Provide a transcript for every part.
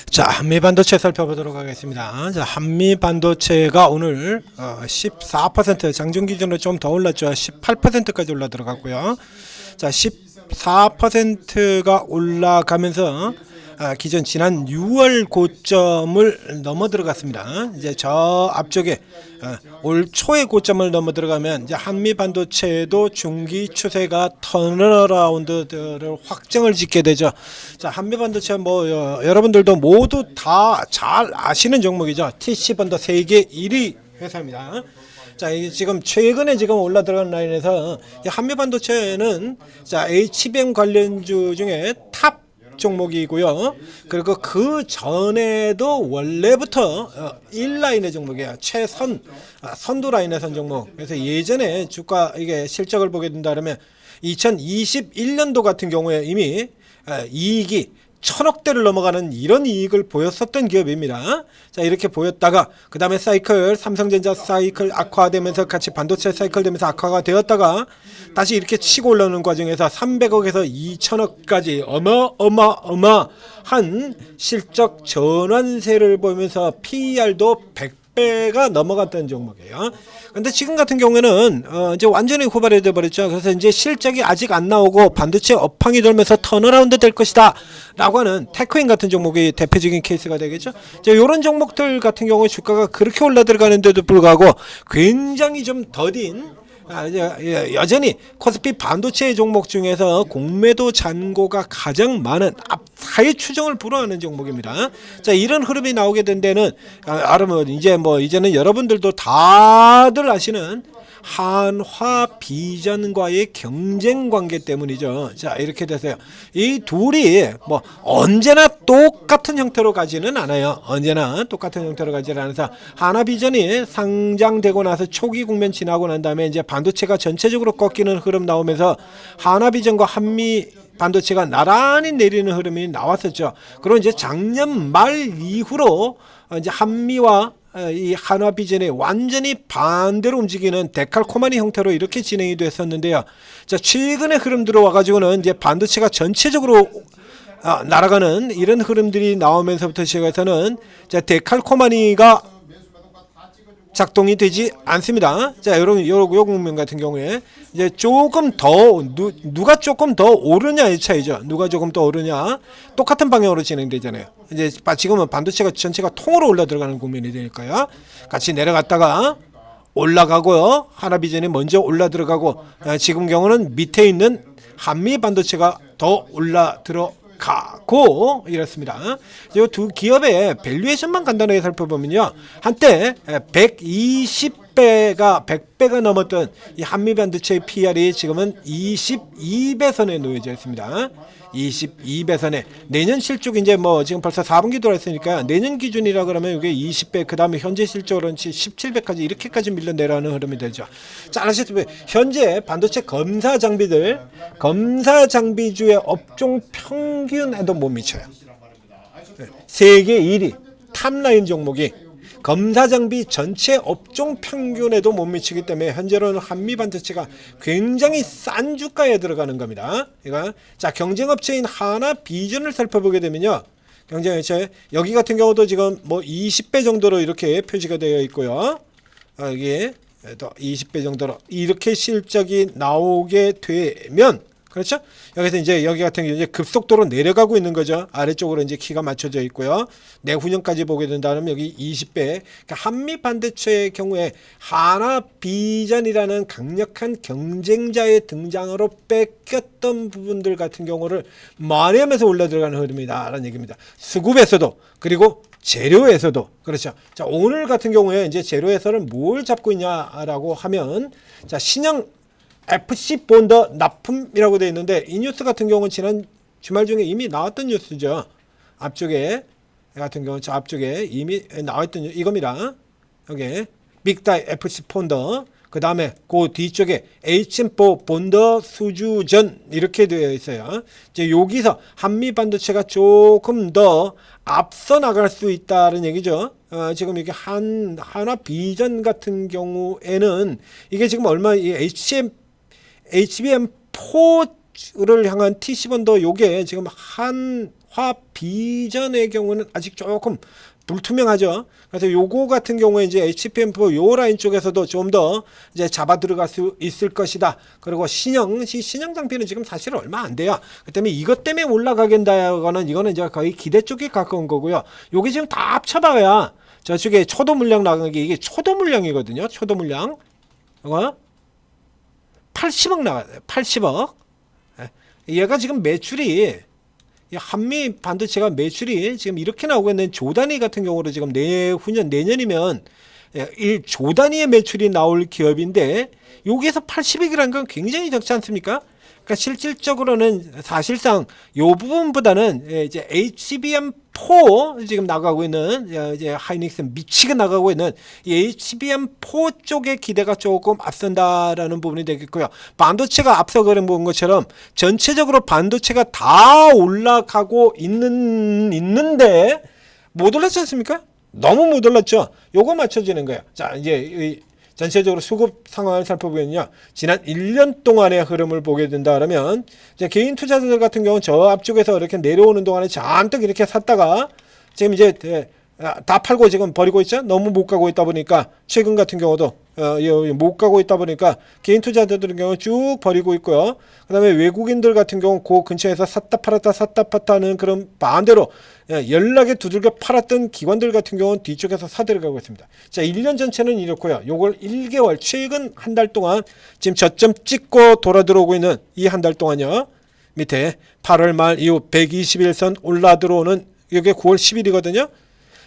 자, 한미반도체 살펴보도록 하겠습니다. 자, 한미반도체가 오늘 14% 장중 기준으로 좀 더 올랐죠. 18%까지 올라 들어갔고요. 자, 14%가 올라가면서 기존 지난 6월 고점을 넘어 들어갔습니다. 이제 저 앞쪽에 올 초의 고점을 넘어 들어가면 이제 한미 반도체도 중기 추세가 턴어라운드를 확정을 짓게 되죠. 자, 한미 반도체 뭐 여러분들도 모두 다 잘 아시는 종목이죠. TC번더 세계 1위 회사입니다. 자, 이게 지금 최근에 지금 올라 들어간 라인에서 한미 반도체는 자, HBM 관련주 중에 탑 종목이고요. 그리고 그 전에도 원래부터 1라인의 종목이에요. 최선 선두 라인의 선 종목. 그래서 예전에 주가 이게 실적을 보게 된다 그러면 2021년도 같은 경우에 이미 이익이 1000억대를 넘어가는 이런 이익을 보였었던 기업입니다. 자, 이렇게 보였다가 그 다음에 사이클 삼성전자 사이클 악화되면서 같이 반도체 사이클 되면서 악화가 되었다가 다시 이렇게 치고 올라오는 과정에서 300억에서 2000억까지 어마어마한 실적 전환세를 보면서 PER도 100배가 넘어갔던 종목이에요. 근데 지금 같은 경우에는 이제 완전히 후발이 되어버렸죠. 그래서 이제 실적이 아직 안 나오고 반도체 업황이 돌면서 턴어라운드 될 것이다 라고 하는 테크인 같은 종목이 대표적인 케이스가 되겠죠. 이런 종목들 같은 경우에 주가가 그렇게 올라 들어가는데도 불구하고 굉장히 좀 더딘 여전히 코스피 반도체 종목 중에서 공매도 잔고가 가장 많은 앞사의 추정을 불허하는 종목입니다. 자, 이런 흐름이 나오게 된 데는 이제는 여러분들도 다들 아시는 한화 비전과의 경쟁 관계 때문이죠. 자, 이렇게 돼서요. 이 둘이 뭐 언제나 똑같은 형태로 가지는 않아요. 언제나 똑같은 형태로 가지는 않아서 한화 비전이 상장되고 나서 초기 국면 지나고 난 다음에 이제 반도체가 전체적으로 꺾이는 흐름 나오면서 한화 비전과 한미 반도체가 나란히 내리는 흐름이 나왔었죠. 그리고 이제 작년 말 이후로 이제 한미와 이 한화 비전에 완전히 반대로 움직이는 데칼코마니 형태로 이렇게 진행이 됐었는데요. 자, 최근에 흐름 들어와 가지고는 이제 반도체가 전체적으로 날아가는 이런 흐름들이 나오면서부터 시작해서는 자, 데칼코마니가 작동이 되지 않습니다. 자, 여러분, 요 국면 같은 경우에 이제 조금 더 누가 조금 더 오르냐의 차이죠. 누가 조금 더 오르냐. 똑같은 방향으로 진행되잖아요. 이제 지금은 반도체가 전체가 통으로 올라 들어가는 국면이 되니까요. 같이 내려갔다가 올라가고요. 하나비전이 먼저 올라 들어가고 지금 경우는 밑에 있는 한미 반도체가 더 올라 들어가고 이렇습니다. 이 두 기업의 밸류에이션만 간단하게 살펴보면요. 한때 100배가 넘었던 이 한미 반도체의 PR이 지금은 22배 선에 놓여져 있습니다. 22배 선에 내년 실적 이제 뭐 지금 벌써 4분기 들어왔으니까 내년 기준이라 그러면 이게 20배 그 다음에 현재 실적으로는 17배까지 이렇게까지 밀려 내려가는 흐름이 되죠. 자, 아시다시피 현재 반도체 검사 장비주의 업종 평균에도 못 미쳐요. 세계 1위 탑라인 종목이 검사 장비 전체 업종 평균에도 못 미치기 때문에 현재로는 한미 반도체가 굉장히 싼 주가에 들어가는 겁니다. 자, 경쟁업체인 하나 비전을 살펴보게 되면요. 경쟁업체 여기 같은 경우도 지금 뭐 20배 정도로 이렇게 표시가 되어 있고요. 여기 또 20배 정도로 이렇게 실적이 나오게 되면 그렇죠? 여기서 이제 여기 같은 경우 이제 급속도로 내려가고 있는 거죠. 아래쪽으로 이제 키가 맞춰져 있고요. 내후년까지 보게 된다면 여기 20배. 그러니까 한미 반도체의 경우에 하나 비전이라는 강력한 경쟁자의 등장으로 뺏겼던 부분들 같은 경우를 만회하면서 올라 들어가는 흐름이다라는 얘기입니다. 수급에서도 그리고 재료에서도 그렇죠. 자, 오늘 같은 경우에 이제 재료에서는 뭘 잡고 있냐라고 하면 자, 신형 FC 본더 납품이라고 되어 있는데 이 뉴스 같은 경우는 지난 주말 중에 이미 나왔던 뉴스죠. 앞쪽에 같은 경우는 저 앞쪽에 이미 나왔던 이겁니다. 여기 빅다이 FC 본더 그 다음에 그 뒤쪽에 HM4 본더 수주전 이렇게 되어 있어요. 이제 여기서 한미 반도체가 조금 더 앞서 나갈 수 있다는 얘기죠. 지금 이게 하나 비전 같은 경우에는 이게 지금 얼마 이 HBM4를 향한 TC번더 요게 지금 화비전의 경우는 아직 조금 불투명하죠. 그래서 요거 같은 경우에 이제 HPM4 요 라인 쪽에서도 좀 더 이제 잡아 들어갈 수 있을 것이다. 그리고 신형 장비는 지금 사실 얼마 안 돼요. 그 때문에 이것 때문에 올라가겠다거는 이거는 이제 거의 기대 쪽에 가까운 거고요. 요게 지금 다 합쳐봐야 저쪽에 초도 물량 나간 게 이게 초도 물량이거든요. 초도 물량. 이거 80억 나가요. 80억. 얘가 지금 매출이 한미 반도체가 매출이 지금 이렇게 나오고 있는 조 단위 같은 경우로 지금 내년이면 1조 단위의 매출이 나올 기업인데 여기에서 80억이라는 건 굉장히 적지 않습니까? 그러니까 실질적으로는 사실상 요 부분보다는 이제 HBM4 지금 나가고 있는 이제 하이닉스 미치게 나가고 있는 이 HBM4 쪽의 기대가 조금 앞선다라는 부분이 되겠고요. 반도체가 앞서 그런 것처럼 전체적으로 반도체가 다 올라가고 있는데 못 올랐지 않습니까? 너무 못 올랐죠. 요거 맞춰지는 거예요. 자, 이제 전체적으로 수급 상황을 살펴보면요. 지난 1년 동안의 흐름을 보게 된다면 이제 개인 투자자들 같은 경우는 저 앞쪽에서 이렇게 내려오는 동안에 잔뜩 이렇게 샀다가 지금 이제 다 팔고 지금 버리고 있죠. 너무 못 가고 있다 보니까 최근 같은 경우도 못 가고 있다 보니까 개인 투자자들의 경우 쭉 버리고 있고요. 그 다음에 외국인들 같은 경우 그 근처에서 샀다 팔았다 하는 그런 반대로 연락에 두들겨 팔았던 기관들 같은 경우는 뒤쪽에서 사들어가고 있습니다. 자, 1년 전체는 이렇고요. 요걸 1개월 최근 한 달 동안 지금 저점 찍고 돌아 들어오고 있는 이 한 달 동안요. 밑에 8월 말 이후 121선 올라 들어오는 이게 9월 10일이거든요.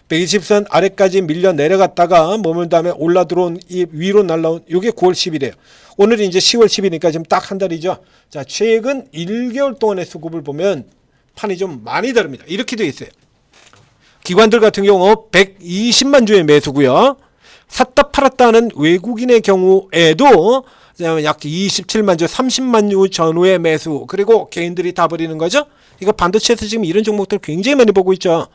120선 아래까지 밀려 내려갔다가 머문 다음에 올라 들어온 이 위로 날라온 이게 9월 10일이에요. 오늘이 이제 10월 10일이니까 지금 딱 한 달이죠. 자, 최근 1개월 동안의 수급을 보면 판이 좀 많이 다릅니다. 이렇게 되어 있어요. 기관들 같은 경우 120만 주의 매수고요. 샀다 팔았다 하는 외국인의 경우에도 약 27만 주, 30만 주 전후의 매수. 그리고 개인들이 다 버리는 거죠. 이거 반도체에서 지금 이런 종목들 굉장히 많이 보고 있죠.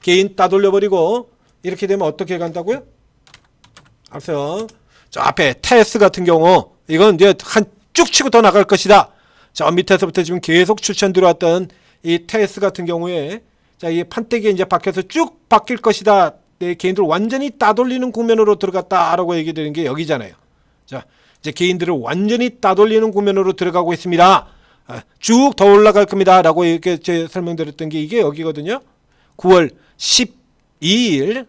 개인 따돌려버리고 이렇게 되면 어떻게 간다고요? 앞서 저 앞에 테스 같은 경우 이건 이제 한 쭉 치고 더 나갈 것이다. 자, 밑에서부터 지금 계속 추천 들어왔던 이 테스 같은 경우에 자, 이 판때기 이제 밖에서 쭉 바뀔 것이다. 네, 개인들 완전히 따돌리는 국면으로 들어갔다라고 얘기 드리는 게 여기잖아요. 자, 이제 개인들을 완전히 따돌리는 국면으로 들어가고 있습니다. 쭉 더 올라갈 겁니다라고 이렇게 제 설명드렸던 게 이게 여기거든요. 9월 12일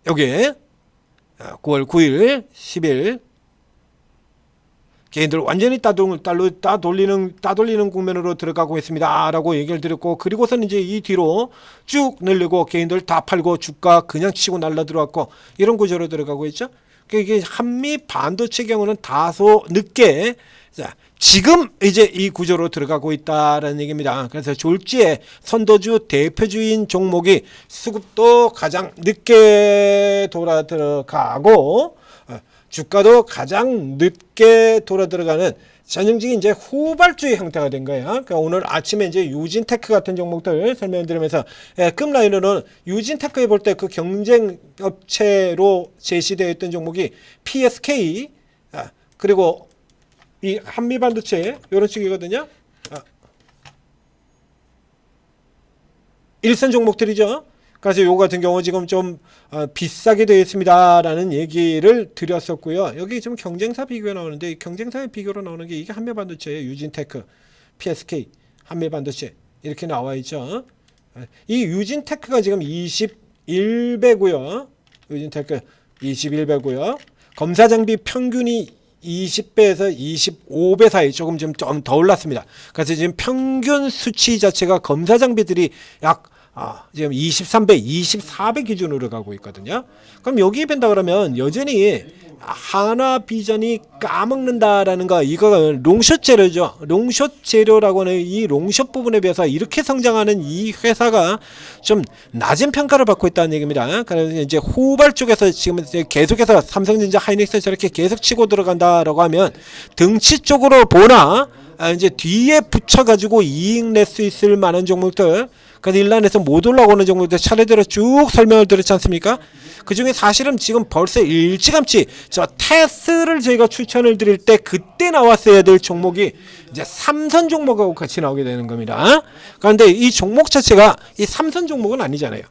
여기에 9월 9일 10일 개인들 완전히 따돌리는 국면으로 들어가고 있습니다 라고 얘기를 드렸고, 그리고서는 이제 이 뒤로 쭉 늘리고 개인들 다 팔고 주가 그냥 치고 날라 들어왔고 이런 구조로 들어가고 있죠. 이게 한미 반도체 경우는 다소 늦게 자, 지금 이제 이 구조로 들어가고 있다라는 얘기입니다. 그래서 졸지에 선도주 대표주인 종목이 수급도 가장 늦게 돌아 들어가고 주가도 가장 늦게 돌아 들어가는 전형적인 이제 후발주의 형태가 된 거예요. 그러니까 오늘 아침에 이제 유진테크 같은 종목들 설명드리면서 끝라인으로는 유진테크에 볼 때 그 경쟁 업체로 제시되어 있던 종목이 PSK 그리고 이 한미반도체 이런 식이거든요. 일선 종목들이죠. 그래서 요거 같은 경우 지금 좀 비싸게 되어 있습니다라는 얘기를 드렸었고요. 여기 지금 경쟁사 비교가 나오는데 경쟁사의 비교로 나오는 게 이게 한미반도체예요. 유진테크, PSK, 한미반도체 이렇게 나와 있죠. 이 유진테크가 지금 21배고요. 유진테크 21배고요. 검사장비 평균이 20배에서 25배 사이 조금 좀 더 올랐습니다. 그래서 지금 평균 수치 자체가 검사 장비들이 약 지금 23배, 24배 기준으로 가고 있거든요. 그럼 여기에 뵌다 그러면 여전히 하나비전이 까먹는다라는 거, 이거 롱숏 재료죠. 롱숏 재료라고 하는 이 롱숏 부분에 비해서 이렇게 성장하는 이 회사가 좀 낮은 평가를 받고 있다는 얘기입니다. 그래서 이제 후발 쪽에서 지금 이제 계속해서 삼성전자, 하이닉스 저렇게 계속 치고 들어간다라고 하면 등치 쪽으로 보나 이제 뒤에 붙여가지고 이익 낼 수 있을 만한 종목들, 그래서 일란에서 못 올라오는 종목들 차례대로 쭉 설명을 드렸지 않습니까? 그 중에 사실은 지금 벌써 일찌감치 저 테스를 저희가 추천을 드릴 때 그때 나왔어야 될 종목이 이제 삼선 종목하고 같이 나오게 되는 겁니다. 그런데 이 종목 자체가 이 삼선 종목은 아니잖아요.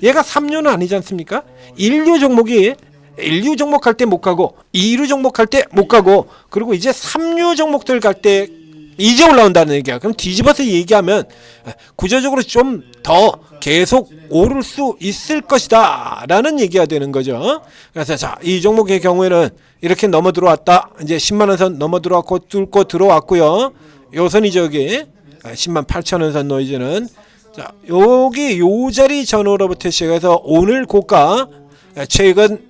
얘가 3류는 아니지 않습니까? 1류 종목이 1류 종목 할 때 못 가고 2류 종목 할 때 못 가고 그리고 이제 3류 종목들 갈 때 이제 올라온다는 얘기야. 그럼 뒤집어서 얘기하면 구조적으로 좀 더 계속 오를 수 있을 것이다 라는 얘기가 되는 거죠. 그래서 자, 이 종목의 경우에는 이렇게 넘어 들어왔다. 이제 10만원 선 넘어 들어왔고 뚫고 들어왔고요. 요 선이죠. 여기 10만 8천원 선 노이즈는 자, 여기 요 자리 전후로부터 시작해서 오늘 고가 최근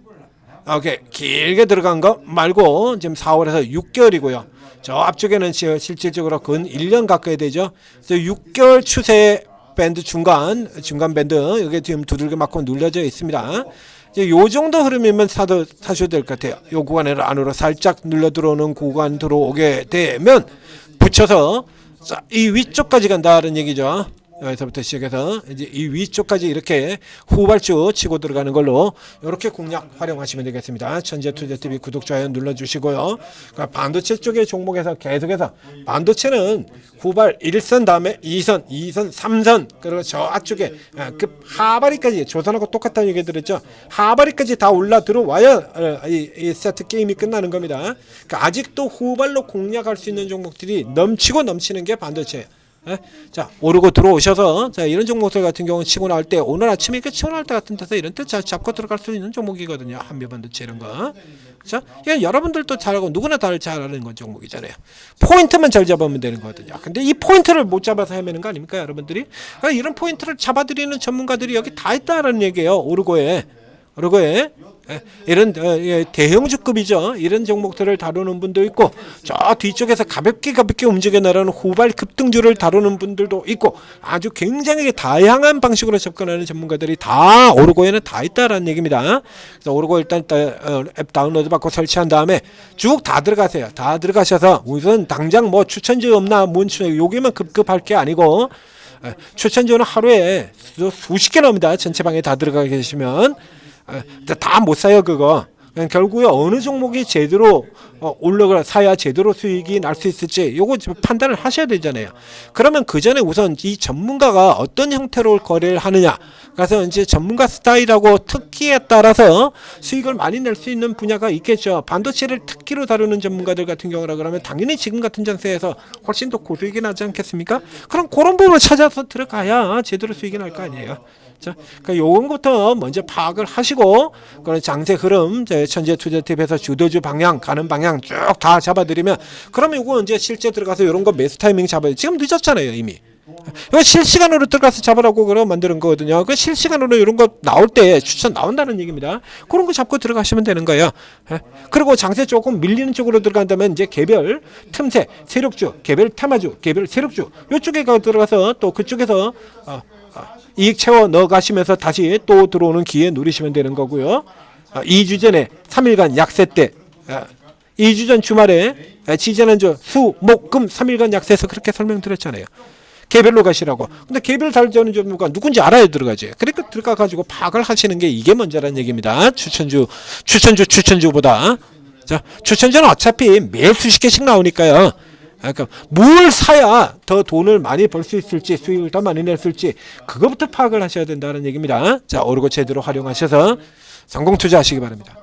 오케이 길게 들어간 거 말고 지금 4월에서 6개월이고요. 저 앞쪽에는 실질적으로 근 1년 가까이 되죠. 그래서 6개월 추세 밴드 중간 밴드 여기 지금 두들겨 맞고 눌려져 있습니다. 이제 요 정도 흐름이면 사셔도 될 것 같아요. 요 구간을 안으로 살짝 눌려 들어오는 구간 들어오게 되면 붙여서 자, 이 위쪽까지 간다는 얘기죠. 여기서부터 시작해서 이제 이 위쪽까지 이렇게 후발주 치고 들어가는 걸로 이렇게 공략 활용하시면 되겠습니다. 천재투자TV 구독, 좋아요 눌러주시고요. 그러니까 반도체 쪽의 종목에서 계속해서 반도체는 후발 1선 다음에 2선, 2선, 3선 그리고 저 앞쪽에 그 하바리까지 조선하고 똑같다는 얘기 들었죠. 하바리까지 다 올라 들어와야 이 세트 게임이 끝나는 겁니다. 그러니까 아직도 후발로 공략할 수 있는 종목들이 넘치고 넘치는 게 반도체예요. 자, 오르고 들어오셔서 자, 이런 종목들 같은 경우는 치고 나올 때 오늘 아침에 이렇게 치고 나올 때 같은 데서 이런 때 잡고 들어갈 수 있는 종목이거든요. 한미반도체 이런 거. 자, 이건 여러분들도 잘하고 누구나 다 잘 아는 건 종목이잖아요. 포인트만 잘 잡으면 되는 거거든요. 근데 이 포인트를 못 잡아서 헤매는 거 아닙니까, 여러분들이? 그러니까 이런 포인트를 잡아드리는 전문가들이 여기 다 있다라는 얘기예요. 오르고에 이런 대형주급이죠. 이런 종목들을 다루는 분도 있고 저 뒤쪽에서 가볍게 움직여 나가는 후발 급등주를 다루는 분들도 있고 아주 굉장히 다양한 방식으로 접근하는 전문가들이 다 오르고에는 다 있다라는 얘기입니다. 그래서 오르고 일단 앱 다운로드 받고 설치한 다음에 쭉 다 들어가세요. 다 들어가셔서 우선 당장 뭐 추천주 없나 여기만 급급할 게 아니고 추천주는 하루에 수십 개 나옵니다. 전체 방에 다 들어가 계시면 다 못 사요 그거. 결국에 어느 종목이 제대로 올라가 사야 제대로 수익이 날 수 있을지 요거 판단을 하셔야 되잖아요. 그러면 그 전에 우선 이 전문가가 어떤 형태로 거래를 하느냐. 그래서 이제 전문가 스타일하고 특기에 따라서 수익을 많이 낼 수 있는 분야가 있겠죠. 반도체를 특기로 다루는 전문가들 같은 경우라 그러면 당연히 지금 같은 장세에서 훨씬 더 고수익이 나지 않겠습니까? 그럼 그런 부분을 찾아서 들어가야 제대로 수익이 날 거 아니에요. 자, 그러니까 요건부터 먼저 파악을 하시고 그런 장세 흐름, 천재투자TV에서 주도주 방향, 가는 방향 쭉 다 잡아드리면 그러면 요거 이제 실제 들어가서 이런 거 매수 타이밍 잡아요. 지금 늦었잖아요 이미. 이거 실시간으로 들어가서 잡으라고 그럼 만드는 거거든요. 그 실시간으로 이런 거 나올 때 추천 나온다는 얘기입니다. 그런 거 잡고 들어가시면 되는 거예요. 그리고 장세 조금 밀리는 쪽으로 들어간다면 이제 개별 틈새, 세력주, 개별 테마주, 개별 세력주 이쪽에 들어가서 또 그쪽에서 이익 채워 넣어 가시면서 다시 또 들어오는 기회 누리시면 되는 거고요. 2주 전에 3일간 약세 때 2주 전 주말에 지지난주 수, 목, 금 3일간 약세에서 그렇게 설명드렸잖아요. 개별로 가시라고. 근데 개별 달자는 전문가 누군지 알아야 들어가지. 그러니까 들어가 가지고 파악을 하시는 게 이게 먼저라는 얘기입니다. 추천주보다. 자, 추천주는 어차피 매일 수십 개씩 나오니까요. 그러니까 뭘 사야 더 돈을 많이 벌 수 있을지 수익을 더 많이 낼 수 있을지 그것부터 파악을 하셔야 된다는 얘기입니다. 자, 오르고 제대로 활용하셔서 성공 투자하시기 바랍니다.